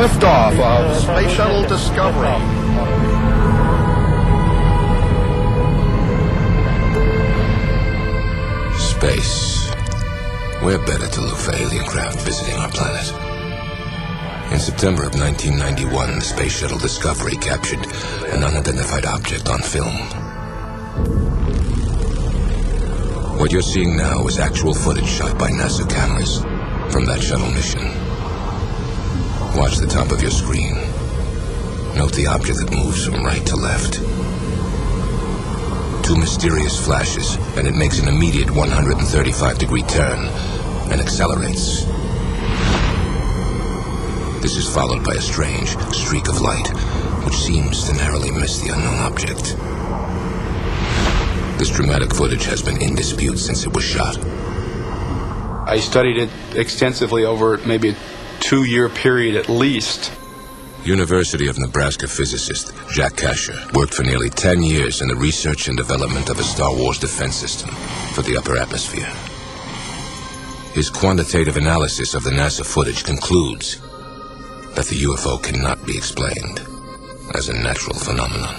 liftoff of Space Shuttle Discovery. Space. Where better to look for alien craft visiting our planet? In September of 1991, the Space Shuttle Discovery captured an unidentified object on film. What you're seeing now is actual footage shot by NASA cameras from that shuttle mission. Watch the top of your screen. Note the object that moves from right to left. Two mysterious flashes, and it makes an immediate 135-degree turn and accelerates. This is followed by a strange streak of light, which seems to narrowly miss the unknown object. This dramatic footage has been in dispute since it was shot. I studied it extensively over maybe a 2-year period at least. University of Nebraska physicist Jack Kasher worked for nearly 10 years in the research and development of a Star Wars defense system for the upper atmosphere. His quantitative analysis of the NASA footage concludes that the UFO cannot be explained as a natural phenomenon.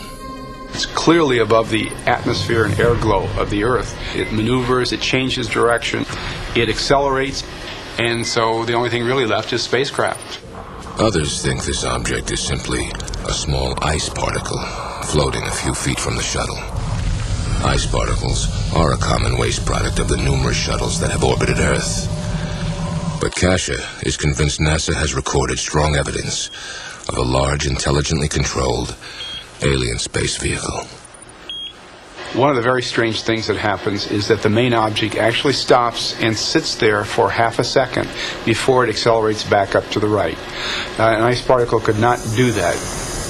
It's clearly above the atmosphere and air glow of the Earth. It maneuvers, it changes direction, it accelerates, and so the only thing really left is spacecraft. Others think this object is simply a small ice particle floating a few feet from the shuttle. Ice particles are a common waste product of the numerous shuttles that have orbited Earth. But Kasher is convinced NASA has recorded strong evidence of a large, intelligently controlled alien space vehicle. One of the very strange things that happens is that the main object actually stops and sits there for half a second before it accelerates back up to the right. An ice particle could not do that.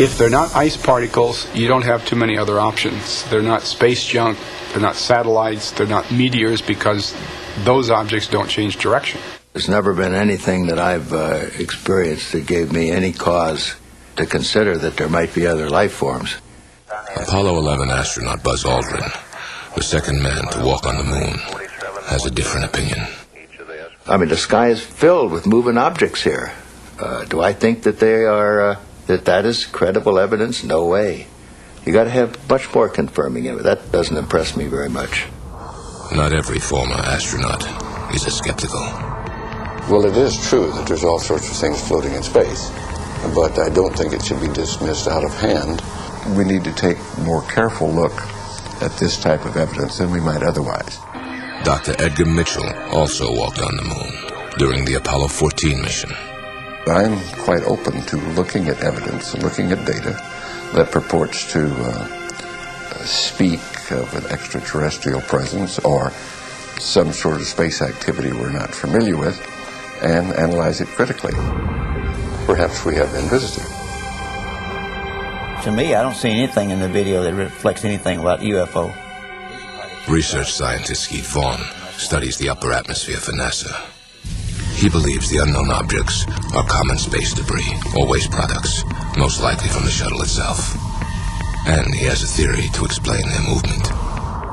If they're not ice particles, you don't have too many other options. They're not space junk, they're not satellites, they're not meteors, because those objects don't change direction. There's never been anything that I've experienced that gave me any cause to consider that there might be other life forms. Apollo 11 astronaut Buzz Aldrin, the second man to walk on the moon, has a different opinion. I mean, the sky is filled with moving objects here. Do I think that they are, that is credible evidence? No way. You got to have much more confirming it. That doesn't impress me very much. Not every former astronaut is as skeptical. Well, it is true that there's all sorts of things floating in space, but I don't think it should be dismissed out of hand. We need to take a more careful look at this type of evidence than we might otherwise. Dr. Edgar Mitchell also walked on the moon during the Apollo 14 mission. I'm quite open to looking at evidence and looking at data that purports to speak of an extraterrestrial presence or some sort of space activity we're not familiar with, and analyze it critically. Perhaps we have been visited. To me, I don't see anything in the video that reflects anything about UFO. Research scientist Keith Vaughn studies the upper atmosphere for NASA. He believes the unknown objects are common space debris or waste products, most likely from the shuttle itself. And he has a theory to explain their movement.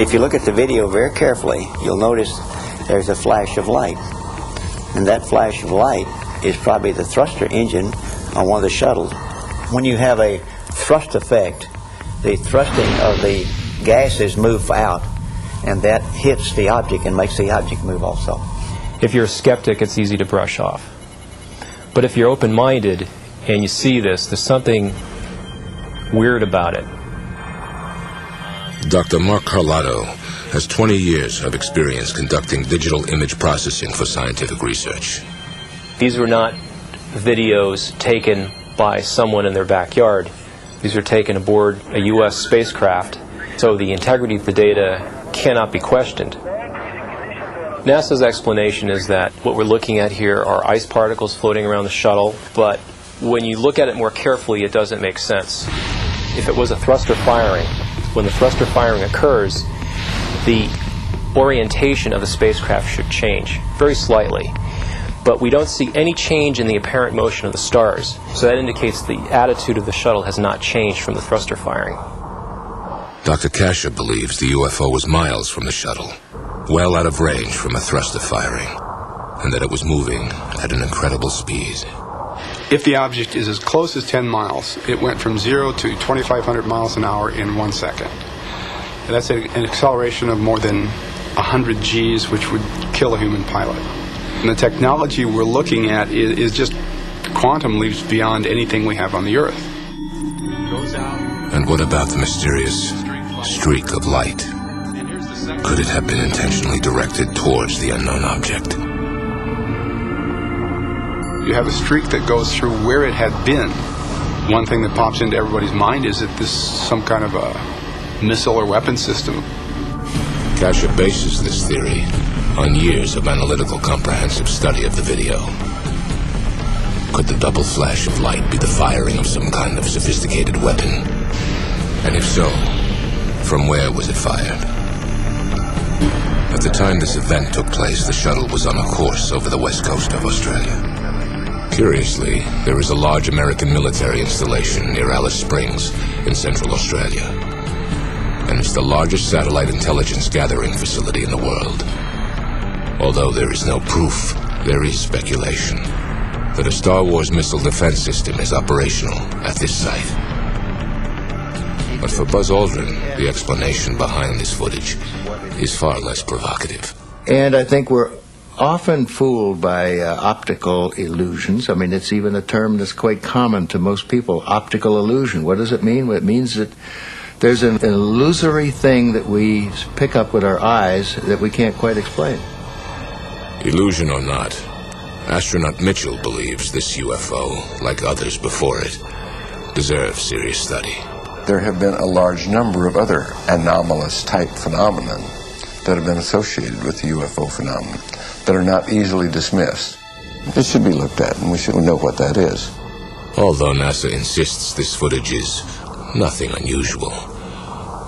If you look at the video very carefully, you'll notice there's a flash of light. And that flash of light is probably the thruster engine on one of the shuttles. When you have a thrust effect, the thrusting of the gases move out, and that hits the object and makes the object move also. If you're a skeptic, it's easy to brush off. But if you're open-minded and you see this, there's something weird about it. Dr. Mark Carlotto has 20 years of experience conducting digital image processing for scientific research. These were not videos taken by someone in their backyard. These were taken aboard a U.S. spacecraft, so the integrity of the data cannot be questioned. NASA's explanation is that what we're looking at here are ice particles floating around the shuttle, but when you look at it more carefully, it doesn't make sense. If it was a thruster firing, when the thruster firing occurs, the orientation of the spacecraft should change, very slightly. But we don't see any change in the apparent motion of the stars, so that indicates the attitude of the shuttle has not changed from the thruster firing. Dr. Kasher believes the UFO was miles from the shuttle, well out of range from a thruster firing, and that it was moving at an incredible speed. If the object is as close as 10 miles, it went from 0 to 2,500 miles an hour in 1 second. And that's an acceleration of more than 100 Gs, which would kill a human pilot. And the technology we're looking at is just quantum leaps beyond anything we have on the Earth. And what about the mysterious streak of light? Could it have been intentionally directed towards the unknown object? You have a streak that goes through where it had been. One thing that pops into everybody's mind is that this is some kind of a missile or weapon system. Kasher bases this theory on years of analytical, comprehensive study of the video. Could the double flash of light be the firing of some kind of sophisticated weapon? And if so, from where was it fired? At the time this event took place, the shuttle was on a course over the west coast of Australia. Curiously, there is a large American military installation near Alice Springs in Central Australia. And it's the largest satellite intelligence gathering facility in the world. Although there is no proof, there is speculation that a Star Wars missile defense system is operational at this site. But for Buzz Aldrin, the explanation behind this footage is far less provocative. And I think we're often fooled by optical illusions. I mean, it's even a term that's quite common to most people, optical illusion. What does it mean? Well, it means that there's an illusory thing that we pick up with our eyes that we can't quite explain. Illusion or not, astronaut Mitchell believes this UFO, like others before it, deserves serious study. There have been a large number of other anomalous type phenomena that have been associated with the UFO phenomenon that are not easily dismissed. It should be looked at, and we should know what that is. Although NASA insists this footage is nothing unusual.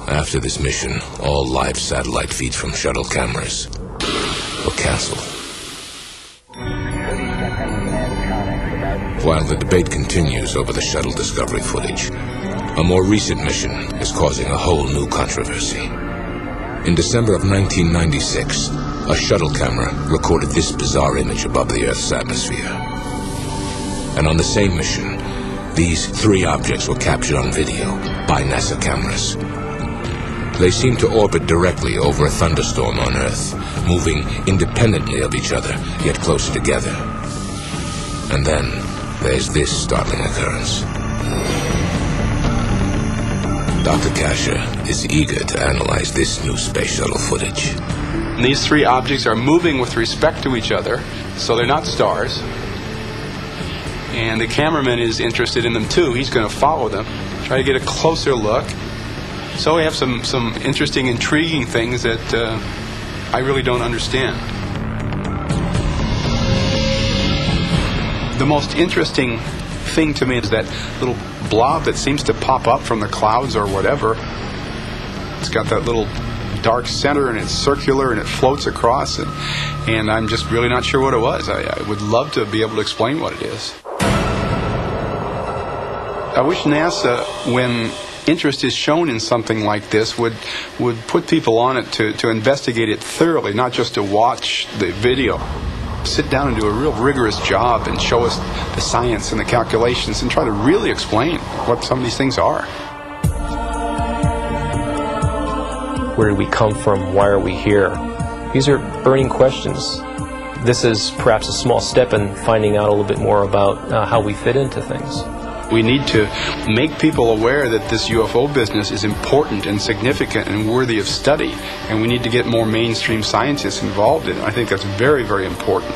After this mission, all live satellite feeds from shuttle cameras were canceled. While the debate continues over the shuttle Discovery footage, a more recent mission is causing a whole new controversy. In December of 1996, a shuttle camera recorded this bizarre image above the Earth's atmosphere. And on the same mission, these three objects were captured on video by NASA cameras. They seemed to orbit directly over a thunderstorm on Earth, moving independently of each other, yet closer together. And then there's this startling occurrence. Dr. Kasher is eager to analyze this new space shuttle footage. These three objects are moving with respect to each other, so they're not stars. And the cameraman is interested in them too. He's going to follow them, try to get a closer look. So we have some interesting, intriguing things that I really don't understand. The most interesting thing to me is that little blob that seems to pop up from the clouds or whatever. It's got that little dark center and it's circular and it floats across, and I'm just really not sure what it was. I would love to be able to explain what it is. I wish NASA, when interest is shown in something like this, would put people on it to investigate it thoroughly, not just to watch the video. Sit down and do a real rigorous job and show us the science and the calculations and try to really explain what some of these things are. Where did we come from? Why are we here? These are burning questions. This is perhaps a small step in finding out a little bit more about how we fit into things. We need to make people aware that this UFO business is important and significant and worthy of study, and we need to get more mainstream scientists involved in it. I think that's very, very important.